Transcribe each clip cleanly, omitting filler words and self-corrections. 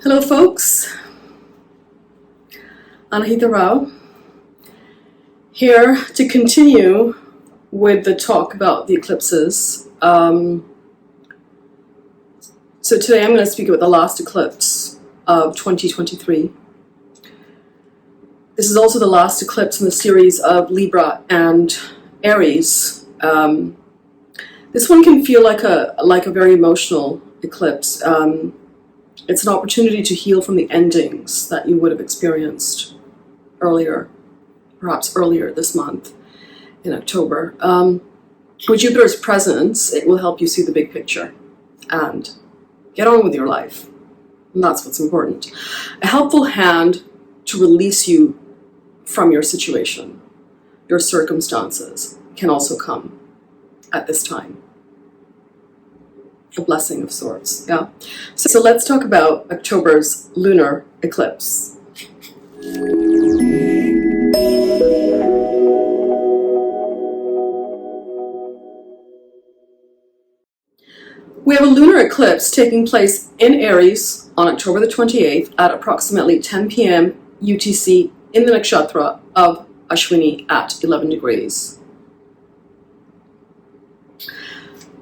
Hello folks, Anahita Rao here to continue with the talk about the eclipses. So today I'm going to speak about the last eclipse of 2023. This is also the last eclipse in the series of Libra and Aries. This one can feel like a very emotional eclipse. It's an opportunity to heal from the endings that you would have experienced earlier, perhaps earlier this month in October. With Jupiter's presence, it will help you see the big picture and get on with your life. And that's what's important. A helpful hand to release you from your situation, your circumstances, can also come at this time. A blessing of sorts, yeah? So let's talk about October's lunar eclipse. We have a lunar eclipse taking place in Aries on October the 28th at approximately 10 p.m. UTC in the nakshatra of Ashwini at 11 degrees.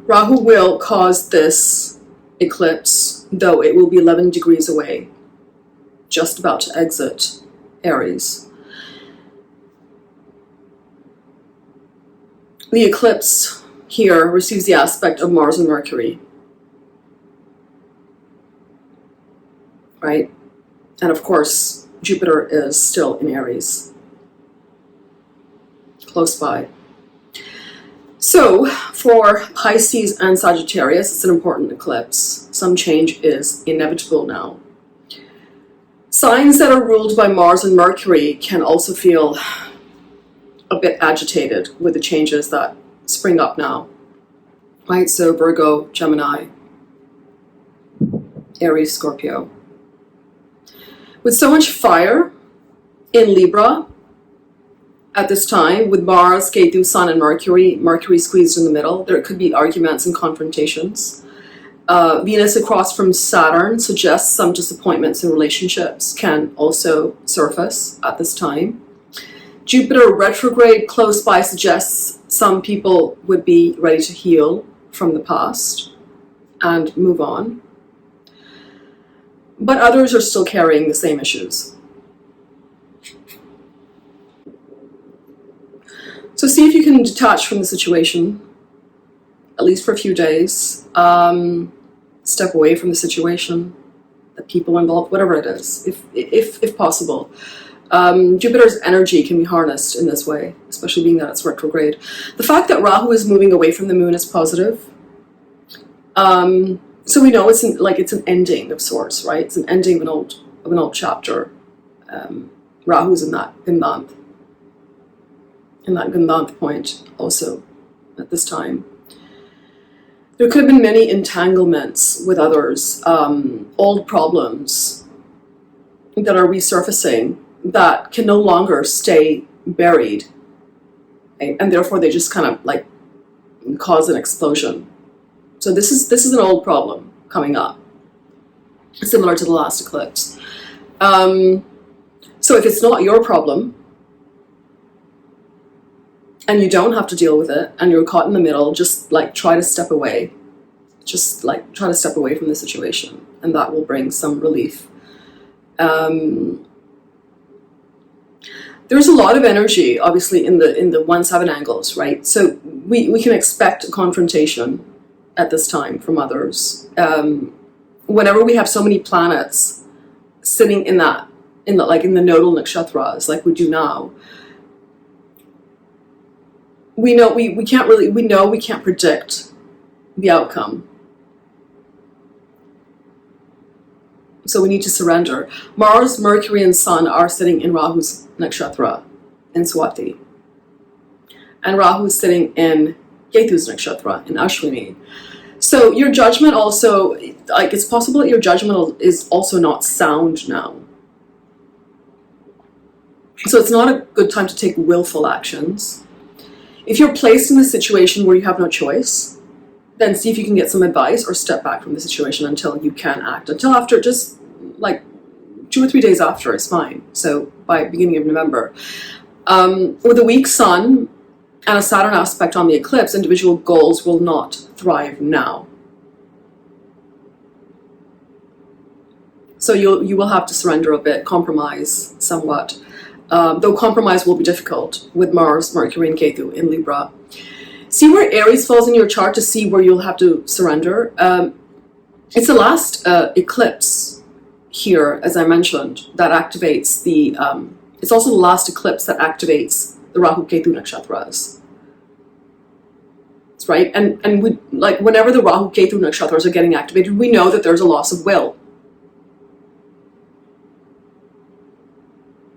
Rahu will cause this eclipse, though it will be 11 degrees away, just about to exit Aries. The eclipse here receives the aspect of Mars and Mercury, right? And of course, Jupiter is still in Aries, close by. So, for Pisces and Sagittarius, it's an important eclipse. Some change is inevitable now. Signs that are ruled by Mars and Mercury can also feel a bit agitated with the changes that spring up now. Right, so Virgo, Gemini, Aries, Scorpio. With so much fire in Libra, at this time, with Mars, Ketu, Sun, and Mercury squeezed in the middle, there could be arguments and confrontations. Venus across from Saturn suggests some disappointments in relationships can also surface at this time. Jupiter retrograde close by suggests some people would be ready to heal from the past and move on. But others are still carrying the same issues. So see if you can detach from the situation, at least for a few days. Step away from the situation, the people involved, whatever it is, if possible. Jupiter's energy can be harnessed in this way, especially being that it's retrograde. The fact that Rahu is moving away from the moon is positive. So we know it's an ending of sorts, right? It's an ending of an old chapter. Rahu's in that Gandhanth point also at this time. There could have been many entanglements with others, old problems that are resurfacing that can no longer stay buried, okay? And therefore they just kind of like cause an explosion. So this is an old problem coming up, similar to the last eclipse. So if it's not your problem, and you don't have to deal with it, and you're caught in the middle, just like try to step away. Just like try to step away from the situation, and that will bring some relief. There's a lot of energy, obviously, in the 1-7 angles, right? So we can expect a confrontation at this time from others. Whenever we have so many planets sitting in the nodal nakshatras, like we do now, we know we can't predict the outcome. So we need to surrender. Mars, Mercury, and Sun are sitting in Rahu's nakshatra in Swati. And Rahu is sitting in Ketu's nakshatra in Ashwini. So your judgment also, like it's possible that your judgment is also not sound now. So it's not a good time to take willful actions. If you're placed in a situation where you have no choice, then see if you can get some advice or step back from the situation until you can act. Until after, just like 2 or 3 days after is fine. So by beginning of November. With a weak sun and a Saturn aspect on the eclipse, individual goals will not thrive now. So you will have to surrender a bit, compromise somewhat. Though compromise will be difficult with Mars, Mercury, and Ketu in Libra. See where Aries falls in your chart to see where you'll have to surrender. It's the last eclipse here, as I mentioned, that activates the... it's also the last eclipse that activates the Rahu Ketu nakshatras. That's right. And we, like, whenever the Rahu Ketu nakshatras are getting activated, we know that there's a loss of will.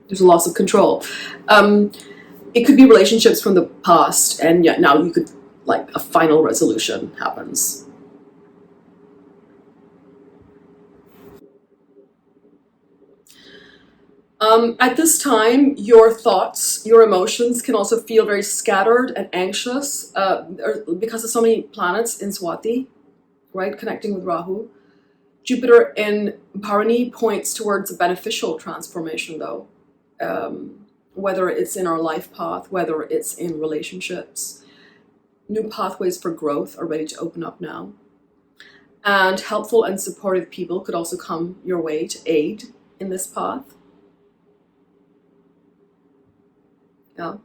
There's a loss of control. It could be relationships from the past, and yet now you could, like, a final resolution happens. At this time, your thoughts, your emotions can also feel very scattered and anxious because of so many planets in Swati, right, connecting with Rahu. Jupiter in Bharani points towards a beneficial transformation, though. Whether it's in our life path, whether it's in relationships. New pathways for growth are ready to open up now. And helpful and supportive people could also come your way to aid in this path. Yeah.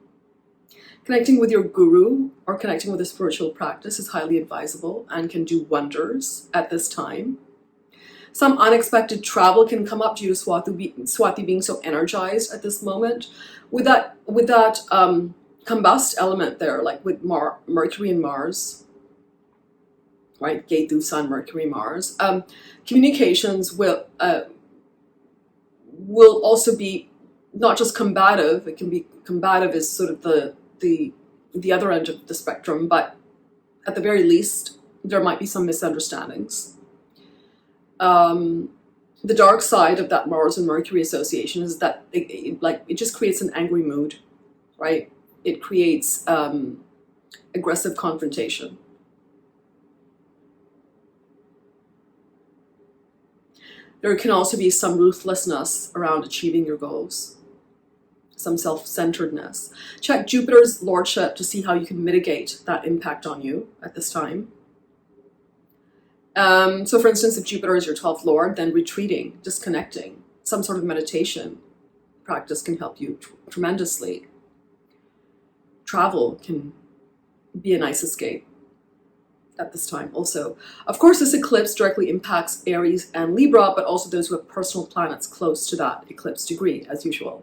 Connecting with your guru or connecting with a spiritual practice is highly advisable and can do wonders at this time. Some unexpected travel can come up due to Swati being so energized at this moment. With that combust element there, like with Mercury and Mars, right? Ketu, Sun, Mercury, Mars. Communications will also be not just combative. It can be combative as sort of the other end of the spectrum, but at the very least, there might be some misunderstandings. The dark side of that Mars and Mercury association is that it just creates an angry mood, right? It creates aggressive confrontation. There can also be some ruthlessness around achieving your goals, some self-centeredness. Check Jupiter's lordship to see how you can mitigate that impact on you at this time. So for instance, if Jupiter is your 12th lord, then retreating, disconnecting, some sort of meditation practice can help you tremendously. Travel can be a nice escape at this time also. Of course, this eclipse directly impacts Aries and Libra, but also those who have personal planets close to that eclipse degree, as usual.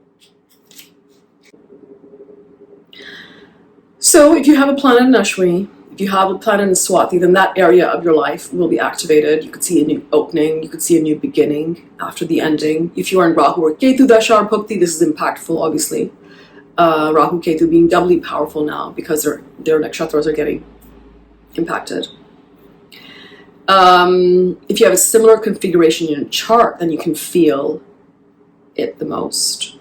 So if you have a planet in Ashwini, if you have a planet in Swati, then that area of your life will be activated. You could see a new opening. You could see a new beginning after the ending. If you are in Rahu or Ketu Dasha or Bhukti, this is impactful, obviously. Rahu Ketu being doubly powerful now because their nakshatras are getting impacted. If you have a similar configuration in your chart, then you can feel it the most.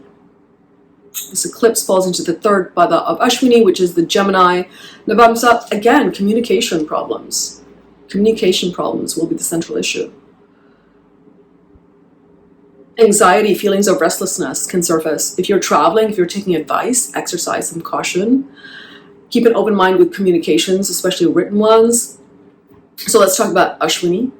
This eclipse falls into the third pada of Ashwini, which is the Gemini Navamsa. Again, communication problems. Communication problems will be the central issue. Anxiety, feelings of restlessness can surface. If you're traveling, if you're taking advice, exercise some caution. Keep an open mind with communications, especially written ones. So let's talk about Ashwini,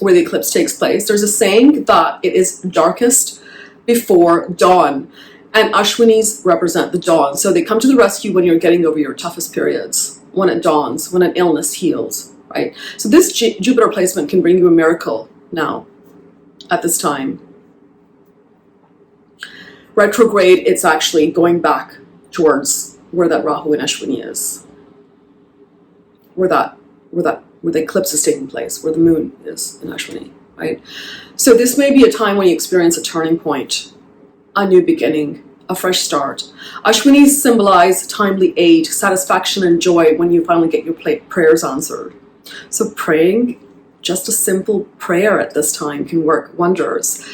where the eclipse takes place. There's a saying that it is darkest before dawn. And Ashwinis represent the dawn. So they come to the rescue when you're getting over your toughest periods, when it dawns, when an illness heals, right? So this Jupiter placement can bring you a miracle now, at this time. Retrograde, it's actually going back towards where that Rahu and Ashwini is. Where the eclipse is taking place, where the moon is in Ashwini, right? So this may be a time when you experience a turning point, a new beginning, a fresh start. Ashwinis symbolize timely aid, satisfaction, and joy when you finally get your prayers answered. So praying, just a simple prayer at this time can work wonders.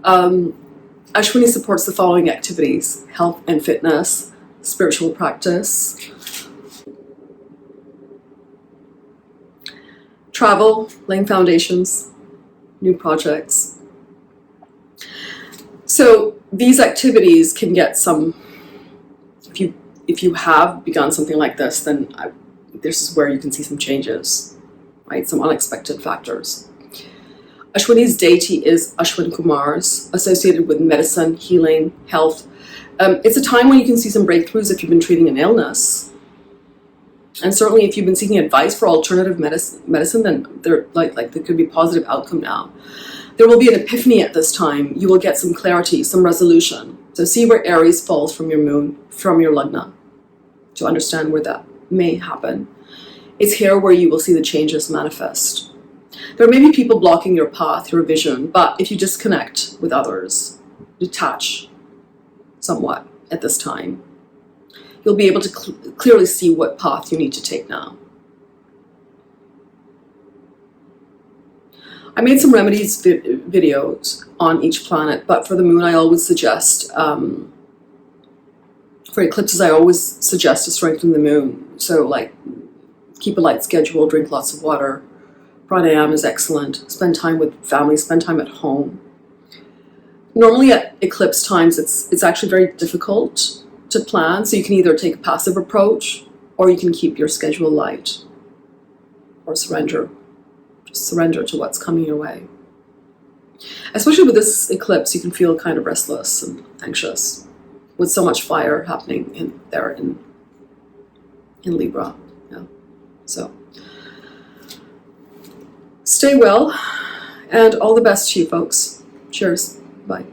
Ashwini supports the following activities: health and fitness, spiritual practice, travel, laying foundations, new projects. So these activities can get some, if you have begun something like this, then this is where you can see some changes, right? Some unexpected factors. Ashwini's deity is Ashwin Kumars, associated with medicine, healing, health. It's a time when you can see some breakthroughs if you've been treating an illness. And certainly if you've been seeking advice for alternative medicine, then there could be positive outcome now. There will be an epiphany at this time. You will get some clarity, some resolution. So see where Aries falls from your moon, from your Lagna, to understand where that may happen. It's here where you will see the changes manifest. There may be people blocking your path, your vision, but if you disconnect with others, detach somewhat at this time, you'll be able to clearly see what path you need to take now. I made some remedies videos on each planet, but for the moon I always suggest, for eclipses I always suggest to strengthen the moon. So like keep a light schedule, drink lots of water. Pranayama is excellent. Spend time with family, spend time at home. Normally at eclipse times it's actually very difficult to plan, so you can either take a passive approach or you can keep your schedule light or surrender. Just surrender to what's coming your way. Especially with this eclipse, you can feel kind of restless and anxious with so much fire happening in Libra. Yeah. So stay well and all the best to you folks. Cheers. Bye.